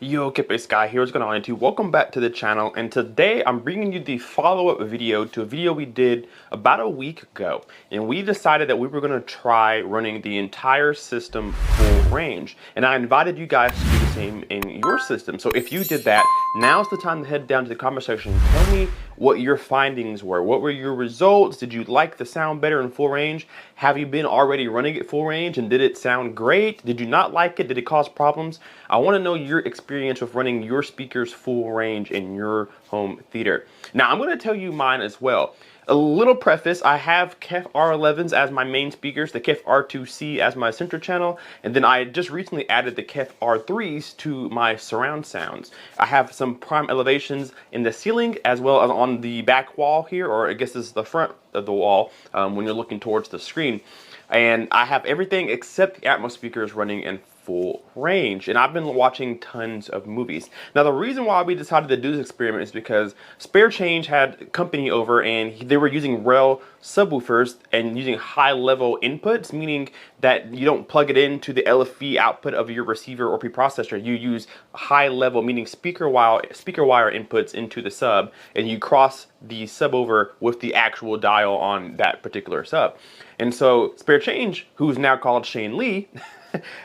Yo, Kpaceguy here. What's going on, YouTube? Welcome back to the channel, and today I'm bringing you the follow-up video to a video we did about a week ago, and we decided that we were going to try running the entire system full range, and I invited you guys to do the same in your system. So if you did that, now's the time to head down to the comment section and tell me what your findings were. What were your results? Did you like the sound better in full range? Have you been already running it full range, and did it sound great? Did you not like it? Did it cause problems? I want to know your experience with running your speakers full range in your home theater. Now, I'm going to tell you mine as well. A little preface, I have KEF R11s as my main speakers, the KEF R2C as my center channel, and then I just recently added the KEF R3s to my surround sounds. I have some prime elevations in the ceiling as well as on the back wall here, or I guess this is the front of the wall when you're looking towards the screen. And I have everything except the Atmos speakers running in full range, and I've been watching tons of movies. Now, the reason why we decided to do this experiment is because Spare Change had company over, and they were using rail subwoofers and using high-level inputs, meaning that you don't plug it into the LFE output of your receiver or preprocessor. You use high-level, meaning speaker wire inputs into the sub, and you cross the sub over with the actual dial on that particular sub. And so Spare Change, who's now called Shane Lee,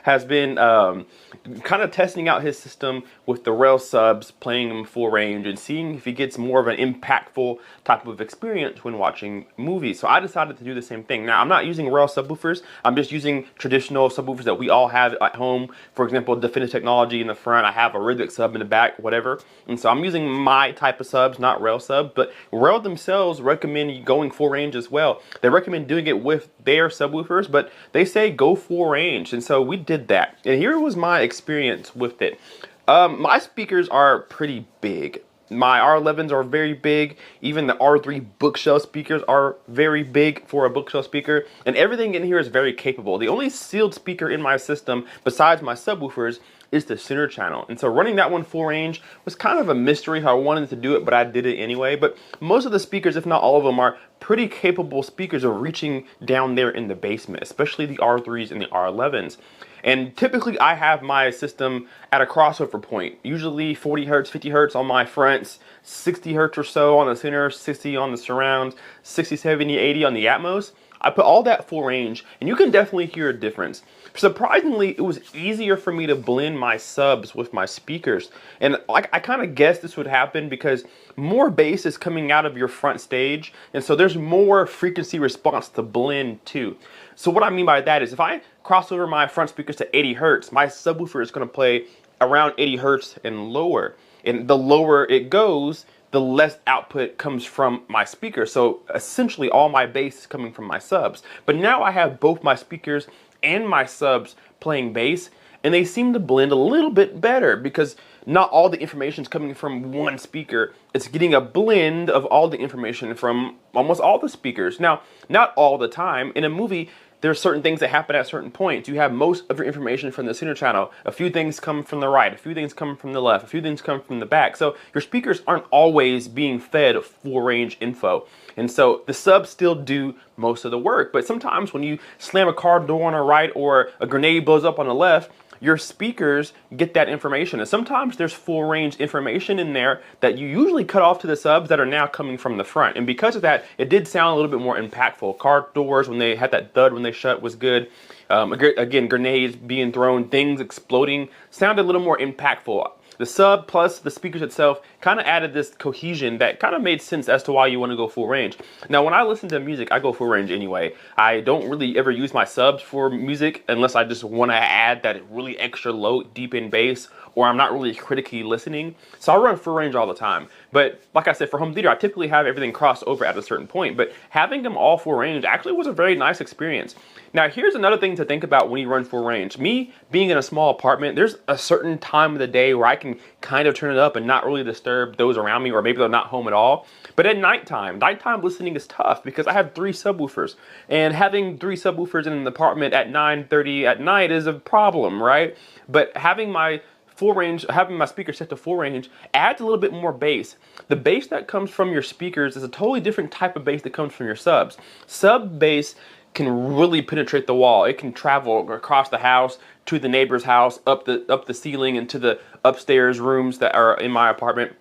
has been kind of testing out his system with the rail subs, playing them full range, and seeing if he gets more of an impactful type of experience when watching movies. So I decided to do the same thing. Now, I'm not using rail subwoofers. I'm just using traditional subwoofers that we all have at home. For example, Definitive Technology in the front. I have a Rythmik sub in the back, whatever. And so I'm using my type of subs, not rail sub. But rail themselves recommend going full range as well. They recommend doing it with their subwoofers, but they say go full range. And so we did that. And here was my experience with it. My speakers are pretty big. My R11s are very big. Even the R3 bookshelf speakers are very big for a bookshelf speaker. And everything in here is very capable. The only sealed speaker in my system, besides my subwoofers, is the center channel. And so running that one full range was kind of a mystery how I wanted to do it, but I did it anyway. But most of the speakers, if not all of them, are pretty capable speakers of reaching down there in the basement, especially the R3s and the R11s. And typically I have my system at a crossover point, usually 40 hertz, 50 hertz on my fronts, 60 hertz or so on the center, 60 on the surrounds, 60, 70, 80 on the Atmos. I put all that full range, and you can definitely hear a difference. Surprisingly, it was easier for me to blend my subs with my speakers. And I kind of guessed this would happen because more bass is coming out of your front stage, and so there's more frequency response to blend too. So what I mean by that is if I cross over my front speakers to 80 hertz, my subwoofer is going to play around 80 hertz and lower. And the lower it goes, the less output comes from my speaker. So essentially all my bass is coming from my subs. But now I have both my speakers and my subs playing bass, and they seem to blend a little bit better because not all the information is coming from one speaker. It's getting a blend of all the information from almost all the speakers. Now, not all the time. In a movie, there are certain things that happen at certain points. You have most of your information from the center channel. A few things come from the right, a few things come from the left, a few things come from the back. So your speakers aren't always being fed full range info. And so the subs still do most of the work. But sometimes when you slam a car door on the right or a grenade blows up on the left, your speakers get that information. And sometimes there's full range information in there that you usually cut off to the subs that are now coming from the front. And because of that, it did sound a little bit more impactful. Car doors, when they had that thud when they shut, was good. Again, grenades being thrown, things exploding, sounded a little more impactful. The sub plus the speakers itself kind of added this cohesion that kind of made sense as to why you want to go full range. Now, when I listen to music, I go full range anyway. I don't really ever use my subs for music unless I just want to add that really extra low, deep in bass, or I'm not really critically listening. So I run full range all the time. But like I said, for home theater, I typically have everything crossed over at a certain point. But having them all full range actually was a very nice experience. Now, here's another thing to think about when you run full range. Me being in a small apartment, there's a certain time of the day where I can kind of turn it up and not really disturb those around me, or maybe they're not home at all. But at nighttime listening is tough because I have 3 subwoofers. And having 3 subwoofers in an apartment at 9:30 at night is a problem, right? But having my full range, having my speaker set to full range adds a little bit more bass. The bass that comes from your speakers is a totally different type of bass that comes from your subs. Sub bass can really penetrate the wall. It can travel across the house to the neighbor's house, up the ceiling, and to the upstairs rooms that are in my apartment.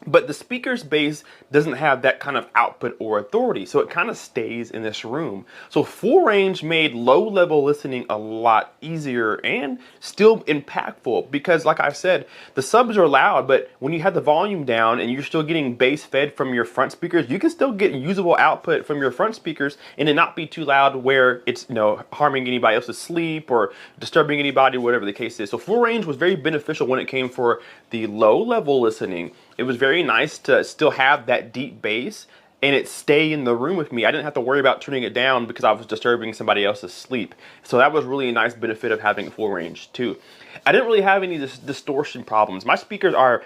But the speaker's base doesn't have that kind of output or authority, so it kind of stays in this room. So full range made low level listening a lot easier and still impactful, because like I said, the subs are loud, but when you have the volume down and you're still getting bass fed from your front speakers, you can still get usable output from your front speakers and it not be too loud where it's, you know, harming anybody else's sleep or disturbing anybody, whatever the case is. So full range was very beneficial when it came for the low level listening. It was very nice to still have that deep bass and it stay in the room with me. I didn't have to worry about turning it down because I was disturbing somebody else's sleep. So that was really a nice benefit of having full range too. I didn't really have any distortion problems. My speakers are,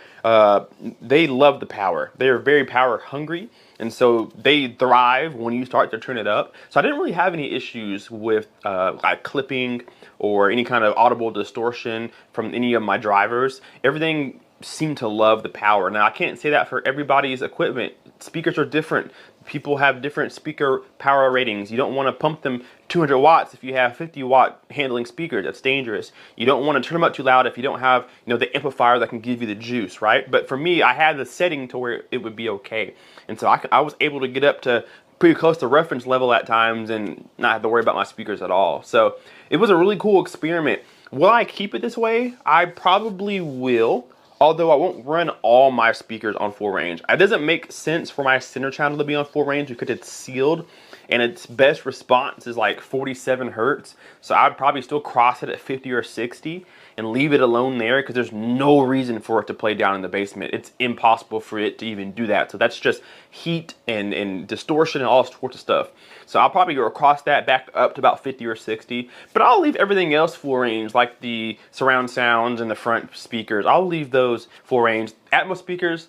they love the power. They're very power hungry, and so they thrive when you start to turn it up. So I didn't really have any issues with like clipping or any kind of audible distortion from any of my drivers. Everything seem to love the power. Now, I can't say that for everybody's equipment. Speakers are different. People have different speaker power ratings. You don't want to pump them 200 watts if you have 50-watt handling speakers. That's dangerous. You don't want to turn them up too loud if you don't have, you know, the amplifier that can give you the juice, right? But for me, I had the setting to where it would be okay. And so I was able to get up to pretty close to reference level at times and not have to worry about my speakers at all. So it was a really cool experiment. Will I keep it this way? I probably will. Although I won't run all my speakers on full range. It doesn't make sense for my center channel to be on full range because it's sealed and its best response is like 47 hertz. So I'd probably still cross it at 50 or 60 and leave it alone there because there's no reason for it to play down in the basement. It's impossible for it to even do that. So that's just heat and distortion and all sorts of stuff. So I'll probably go across that back up to about 50 or 60, but I'll leave everything else full range, like the surround sounds and the front speakers. I'll leave those full range. Atmos speakers,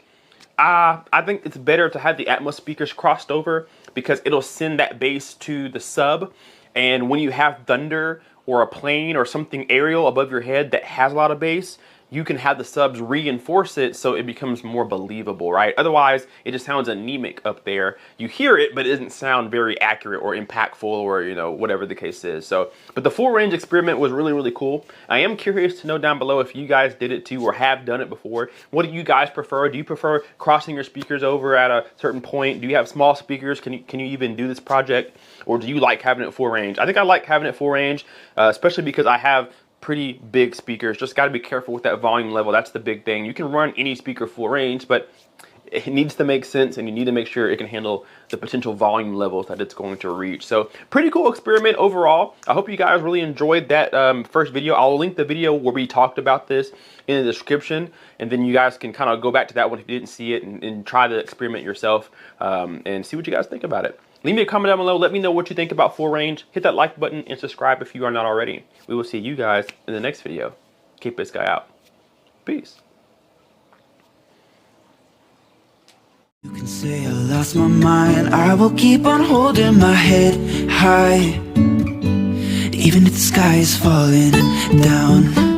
I think it's better to have the Atmos speakers crossed over because it'll send that bass to the sub. And when you have thunder or a plane or something aerial above your head that has a lot of bass, you can have the subs reinforce it so it becomes more believable, right? Otherwise, it just sounds anemic up there. You hear it, but it doesn't sound very accurate or impactful or, you know, whatever the case is. So, but the full range experiment was really, really cool. I am curious to know down below if you guys did it too or have done it before. What do you guys prefer? Do you prefer crossing your speakers over at a certain point? Do you have small speakers? Can you even do this project? Or do you like having it full range? I think I like having it full range, especially because I have pretty big speakers. Just got to be careful with that volume level. That's the big thing. You can run any speaker full range, but it needs to make sense and you need to make sure it can handle the potential volume levels that it's going to reach. So pretty cool experiment overall. I hope you guys really enjoyed that first video. I'll link the video where we talked about this in the description, and then you guys can kind of go back to that one if you didn't see it and try the experiment yourself and see what you guys think about it. Leave me a comment down below. Let me know what you think about full range. Hit that like button and subscribe if you are not already. We will see you guys in the next video. Kpaceguy out. Peace. You can say I lost my mind. I will keep on holding my head high, even if the sky is falling down.